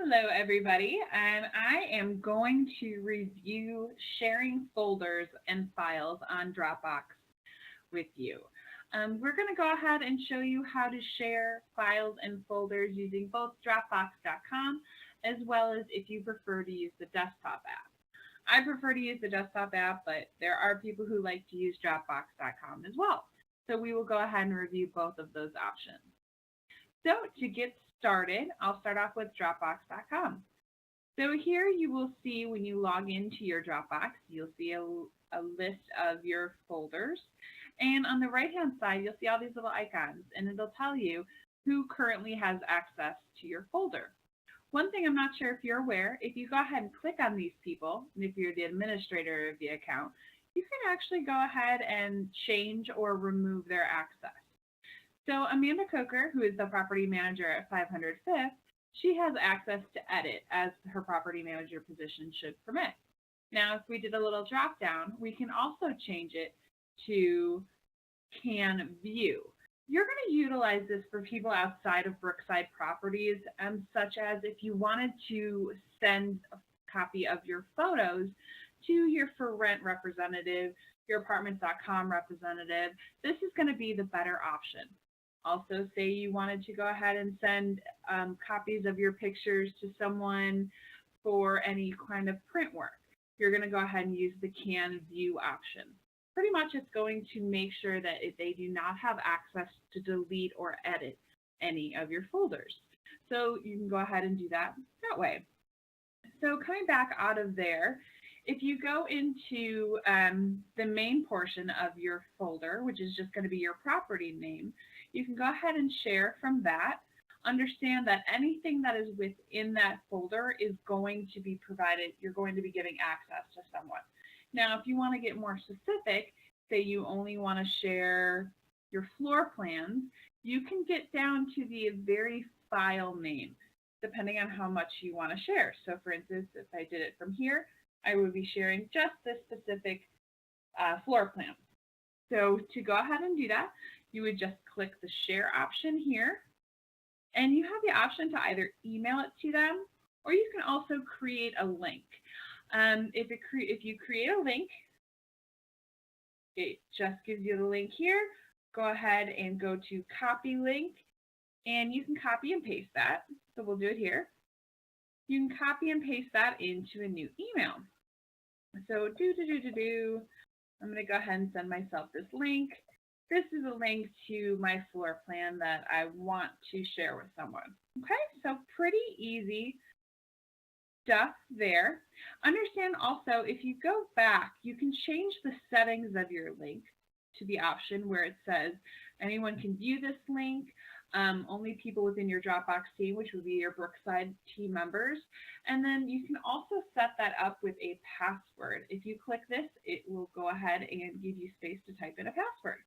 Hello, everybody. I am going to review sharing folders and files on Dropbox with you. We're going to go ahead and show you how to share files and folders using both Dropbox.com as well as if you prefer to use the desktop app. I prefer to use the desktop app, but there are people who like to use Dropbox.com as well. So we will go ahead and review both of those options. So to get started, I'll start off with Dropbox.com. So here you will see when you log into your Dropbox, you'll see a list of your folders. And on the right-hand side, you'll see all these little icons, and it'll tell you who currently has access to your folder. One thing I'm not sure if you're aware, if you go ahead and click on these people, and if you're the administrator of the account, you can actually go ahead and change or remove their access. So Amanda Coker, who is the property manager at 500 Fifth, she has access to edit as her property manager position should permit. Now, if we did a little drop down, we can also change it to can view. You're going to utilize this for people outside of Brookside properties, such as if you wanted to send a copy of your photos to your for rent representative, your apartments.com representative, this is going to be the better option. Also, say you wanted to go ahead and send copies of your pictures to someone for any kind of print work. You're going to go ahead and use the can view option. Pretty much it's going to make sure that they do not have access to delete or edit any of your folders. So you can go ahead and do that way. So coming back out of there, if you go into the main portion of your folder, which is just going to be your property name, you can go ahead and share from that. Understand that anything that is within that folder is going to be provided, you're going to be giving access to someone. Now, if you want to get more specific, say you only want to share your floor plans, you can get down to the very file name, depending on how much you want to share. So for instance, if I did it from here, I would be sharing just this specific floor plan. So to go ahead and do that, you would just click the share option here, and you have the option to either email it to them, or you can also create a link. If you create a link, it just gives you the link here. Go ahead and go to copy link, and you can copy and paste that. So we'll do it here. You can copy and paste that into a new email. So I'm going to go ahead and send myself this link. This is a link to my floor plan that I want to share with someone. Okay, so pretty easy stuff there. Understand also, if you go back, you can change the settings of your link to the option where it says anyone can view this link, only people within your Dropbox team, which would be your Brookside team members. And then you can also set that up with a password. If you click this, it will go ahead and give you space to type in a password.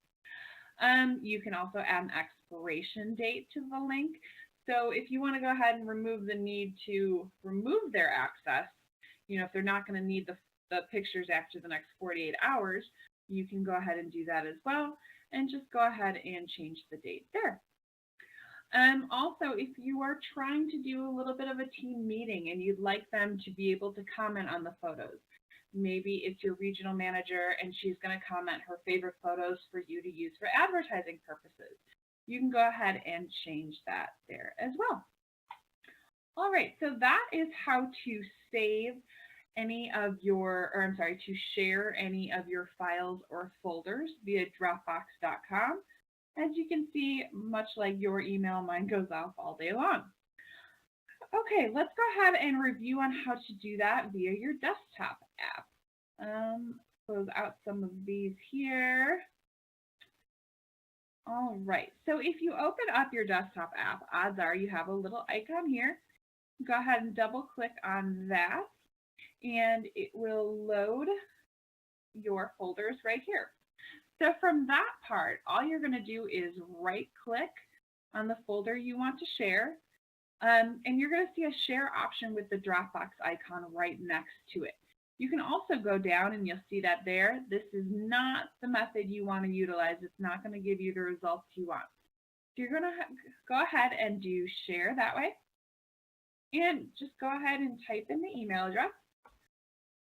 You can also add an expiration date to the link. So if you want to go ahead and remove the need to remove their access, if they're not going to need the pictures after the next 48 hours, you can go ahead and do that as well, and just go ahead and change the date there. Also, if you are trying to do a little bit of a team meeting and you'd like them to be able to comment on the photos, maybe it's your regional manager and she's going to comment her favorite photos for you to use for advertising purposes. You can go ahead and change that there as well. All right, so that is how to save any of your, to share any of your files or folders via Dropbox.com. As you can see, much like your email, mine goes off all day long. Okay, let's go ahead and review on how to do that via your desktop app. Close out some of these here. All right, so if you open up your desktop app, odds are you have a little icon here. Go ahead and double click on that, and it will load your folders right here. So from that part, all you're going to do is right click on the folder you want to share, and you're going to see a share option with the Dropbox icon right next to it. You can also go down and you'll see that there. This is not the method you want to utilize. It's not going to give you the results you want. So you're going to go ahead and do share that way. And just go ahead and type in the email address.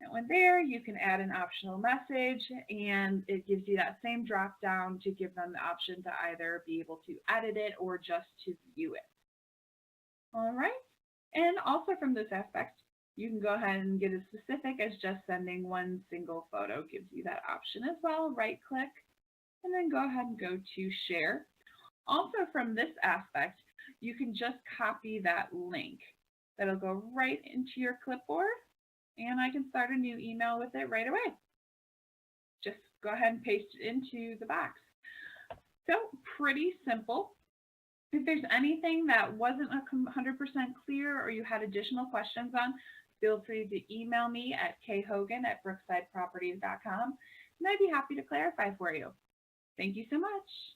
And when there, you can add an optional message, and it gives you that same drop down to give them the option to either be able to edit it or just to view it. All right. And also from this aspect, you can go ahead and get as specific as just sending one single photo. Gives you that option as well. Right click and then go ahead and go to share. Also from this aspect, you can just copy that link. That'll go right into your clipboard, and I can start a new email with it right away. Just go ahead and paste it into the box. So pretty simple. If there's anything that wasn't 100% clear or you had additional questions on, feel free to email me at khogan@brooksideproperties.com, and I'd be happy to clarify for you. Thank you so much.